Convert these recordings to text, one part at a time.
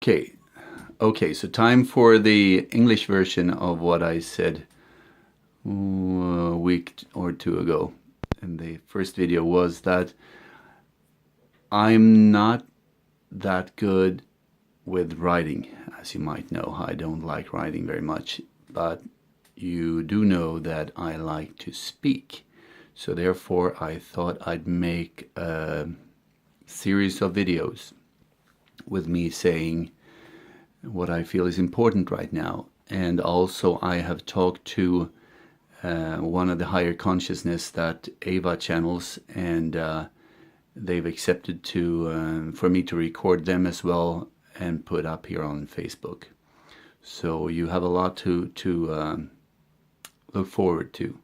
Okay, so time for the English version of what I said a week or two ago. And the first video was that I'm not that good with writing. As you might know, I don't like writing very much, but you do know that I like to speak. So therefore I thought I'd make a series of videos with me saying what I feel is important right now. And also I have talked to one of the higher consciousness that Ava channels, and they've accepted to for me to record them as well and put up here on Facebook. So you have a lot to look forward to.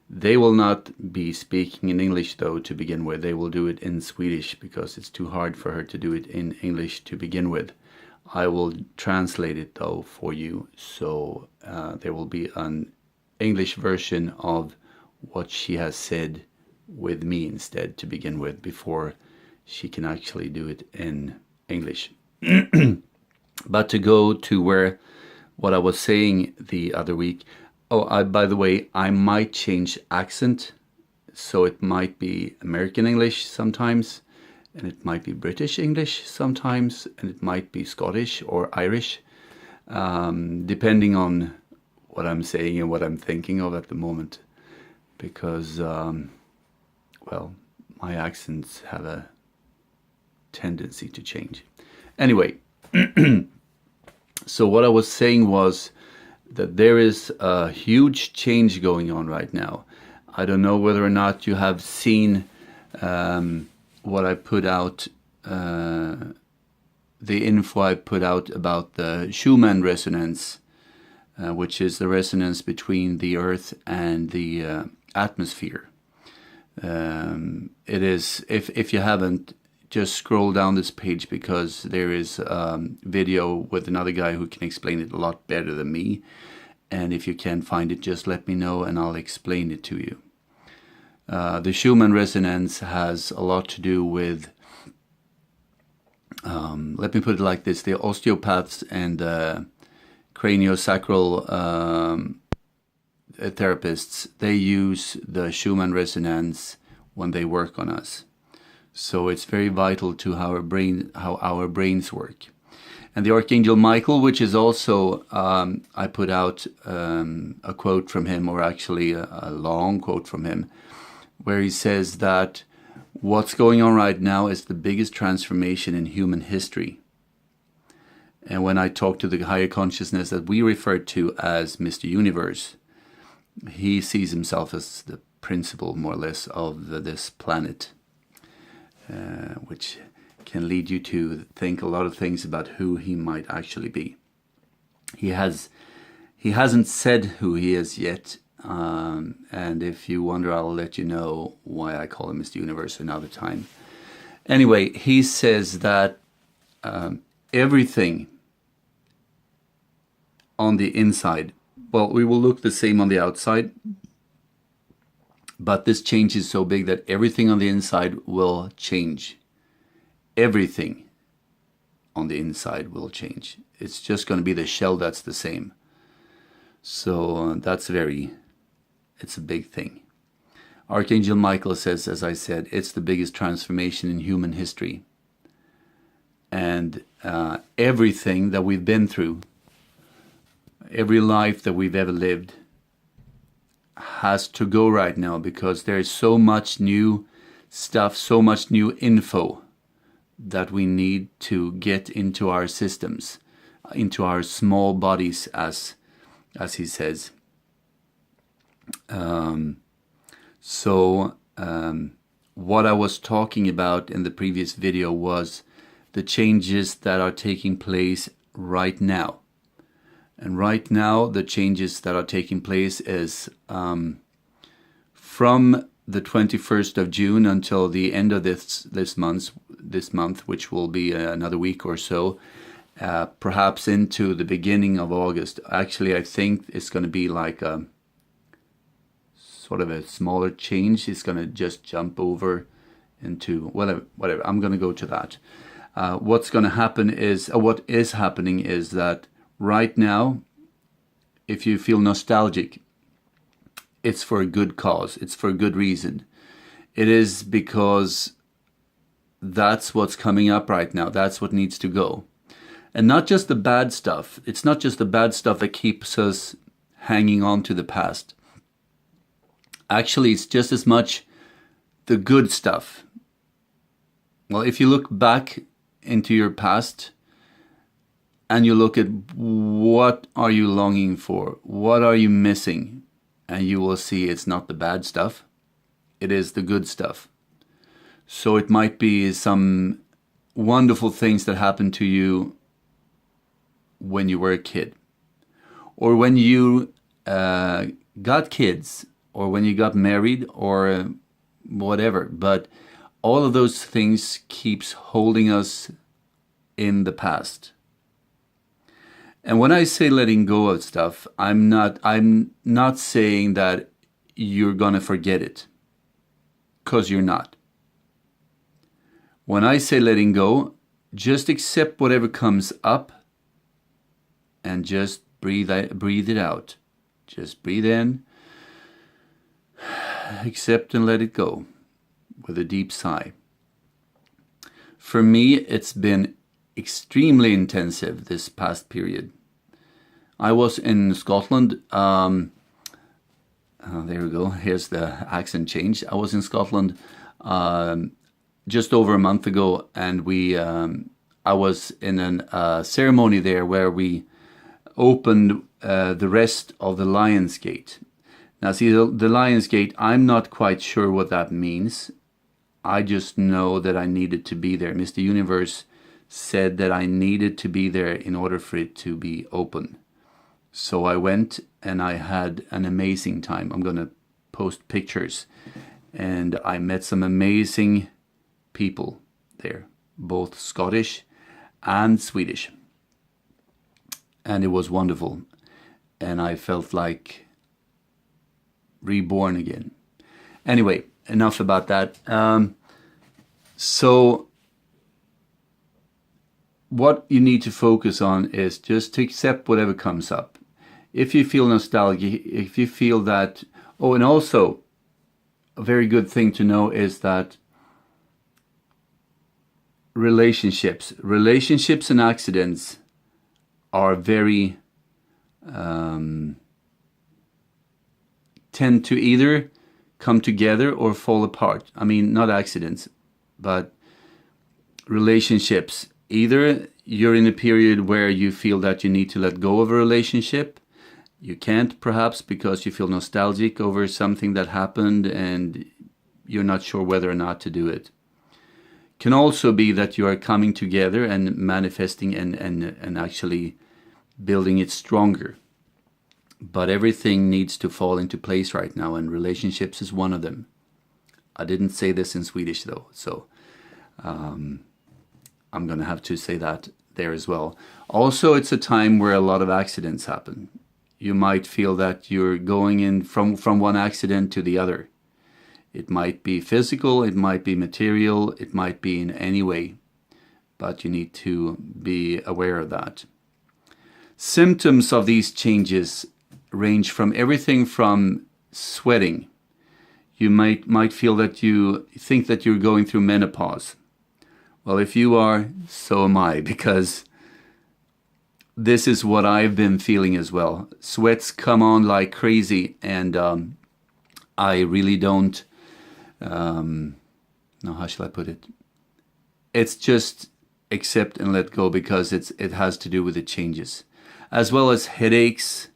They will not be speaking in English though to begin with. They will do it in Swedish because it's too hard for her to do it in English to begin with. I will translate it though for you, so there will be an English version of what she has said with me instead to begin with, before she can actually do it in English. But to go to what I was saying the other week. By the way, I might change accent, so it might be American English sometimes, and it might be British English sometimes, and it might be Scottish or Irish, depending on what I'm saying and what I'm thinking of at the moment, because, well, my accents have a tendency to change. Anyway, so what I was saying was that there is a huge change going on right now. I don't know whether or not you have seen what I put out, the info I put out about the Schumann resonance, which is the resonance between the Earth and the atmosphere. It is, if you haven't, just scroll down this page, because there is a video with another guy who can explain it a lot better than me. And if you can't find it, just let me know and I'll explain it to you. The Schumann resonance has a lot to do with, let me put it like this, the osteopaths and craniosacral therapists, they use the Schumann resonance when they work on us. So it's very vital to how our brains work. And the Archangel Michael, which is also, I put out a quote from him, or actually a long quote from him, where he says that what's going on right now is the biggest transformation in human history. And when I talk to the higher consciousness that we refer to as Mr. Universe, he sees himself as the principle, more or less, of this planet, which can lead you to think a lot of things about who he might actually be. He hasn't said who he is yet, and if you wonder, I'll let you know why I call him Mr. Universe another time. Anyway, he says that everything on the inside, well, we will look the same on the outside, but this change is so big that everything on the inside will change. Everything on the inside will change. It's just going to be the shell that's the same. So it's a big thing. Archangel Michael says, as I said, it's the biggest transformation in human history. And everything that we've been through, every life that we've ever lived, has to go right now, because there's so much new stuff, so much new info that we need to get into our systems, into our small bodies, as he says. What I was talking about in the previous video was the changes that are taking place right now. And right now, the changes that are taking place is from the 21st of June until the end of this month, which will be another week or so, perhaps into the beginning of August. Actually, I think it's going to be like a sort of a smaller change. It's going to just jump over into whatever. I'm going to go to that. What's going to happen is, what is happening is that right now, if you feel nostalgic, it's for a good cause. It's for a good reason. It is because that's what's coming up right now. That's what needs to go. And not just the bad stuff. It's not just the bad stuff that keeps us hanging on to the past. Actually, it's just as much the good stuff. Well, if you look back into your past and you look at what are you longing for, what are you missing, and you will see it's not the bad stuff, it is the good stuff. So it might be some wonderful things that happened to you when you were a kid, or when you got kids, or when you got married, or whatever. But all of those things keeps holding us in the past. And when I say letting go of stuff, I'm not saying that you're gonna forget it, because you're not. When I say letting go, just accept whatever comes up and just breathe it out. Just breathe in, accept and let it go with a deep sigh. For me, it's been extremely intensive this past period. I was in Scotland. There we go. Here's the accent change. I was in Scotland just over a month ago, and I was in a ceremony there where we opened the rest of the Lion's Gate. Now, see, the Lion's Gate, I'm not quite sure what that means. I just know that I needed to be there. Mr. Universe said that I needed to be there in order for it to be open. So I went and I had an amazing time. I'm going to post pictures. And I met some amazing people there, both Scottish and Swedish. And it was wonderful. And I felt like reborn again. Anyway, enough about that. So what you need to focus on is just to accept whatever comes up. If you feel nostalgic, if you feel that, oh, and also a very good thing to know is that relationships and accidents are very tend to either come together or fall apart. I mean, not accidents, but relationships. Either you're in a period where you feel that you need to let go of a relationship. You can't, perhaps, because you feel nostalgic over something that happened and you're not sure whether or not to do it. Can also be that you are coming together and manifesting and actually building it stronger. But everything needs to fall into place right now, and relationships is one of them. I didn't say this in Swedish, though, so I'm going to have to say that there as well. Also, it's a time where a lot of accidents happen. You might feel that you're going in from one accident to the other. It might be physical, it might be material, it might be in any way, but you need to be aware of that. Symptoms of these changes range from everything from sweating. You might feel that you think that you're going through menopause. Well, if you are, so am I, because this is what I've been feeling as well. Sweats come on like crazy, and I really don't, no, how shall I put it? It's just accept and let go, because it has to do with the changes. As well as headaches,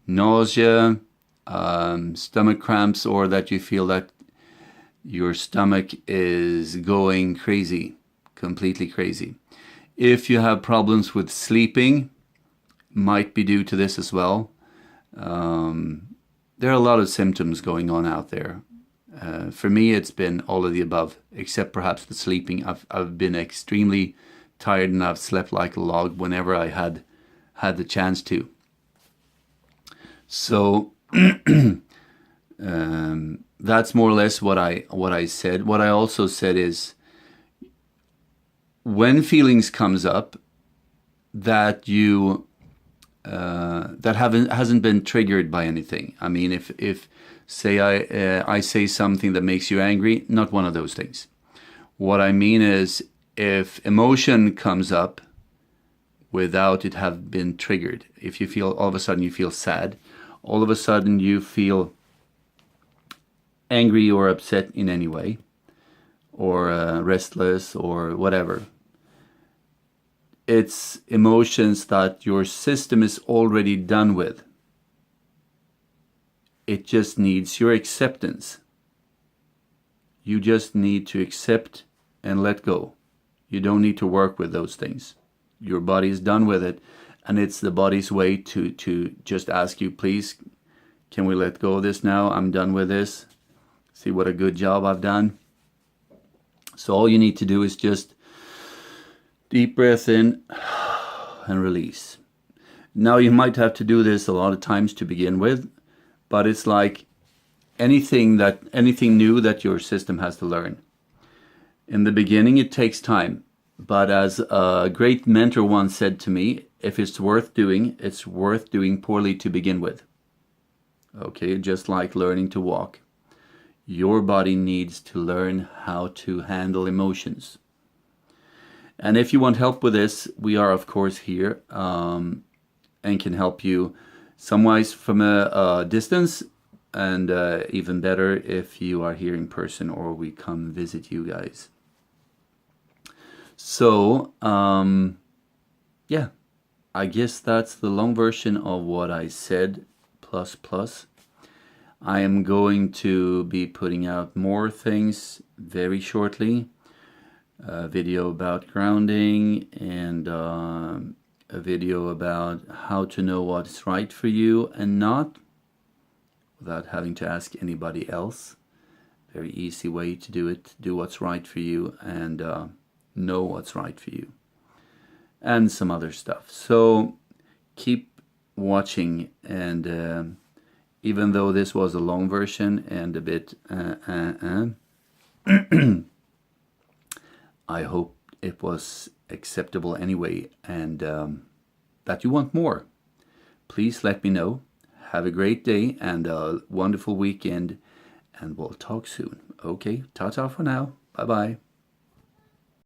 nausea, stomach cramps, or that you feel that your stomach is going crazy, completely crazy. If you have problems with sleeping, might be due to this as well. There are a lot of symptoms going on out there. For me, it's been all of the above, except perhaps the sleeping. I've been extremely tired, and I've slept like a log whenever I had the chance to. So that's more or less what I said. What I also said is, when feelings comes up that you that hasn't been triggered by anything. I mean, if say I say something that makes you angry, not one of those things. What I mean is, if emotion comes up without it have been triggered, if you feel all of a sudden you feel sad, all of a sudden you feel angry or upset in any way, or restless or whatever, it's emotions that your system is already done with. It just needs your acceptance. You just need to accept and let go. You don't need to work with those things. Your body's done with it, and it's the body's way to just ask you, please, can we let go of this now? I'm done with this. See what a good job I've done. So all you need to do is just deep breath in and release. Now you might have to do this a lot of times to begin with, but it's like anything new that your system has to learn. In the beginning it takes time, but as a great mentor once said to me, if it's worth doing, it's worth doing poorly to begin with. Okay, just like learning to walk. Your body needs to learn how to handle emotions. And if you want help with this, we are of course here and can help you somewise from a distance, and even better if you are here in person or we come visit you guys. So yeah, I guess that's the long version of what I said, plus. I am going to be putting out more things very shortly. A video about grounding, and a video about how to know what's right for you and not, without having to ask anybody else. Very easy way to do it. Do what's right for you and know what's right for you. And some other stuff. So keep watching, and even though this was a long version and a bit I hope it was acceptable anyway, and that you want more. Please let me know. Have a great day and a wonderful weekend, and we'll talk soon. Okay, ta-ta for now. Bye-bye.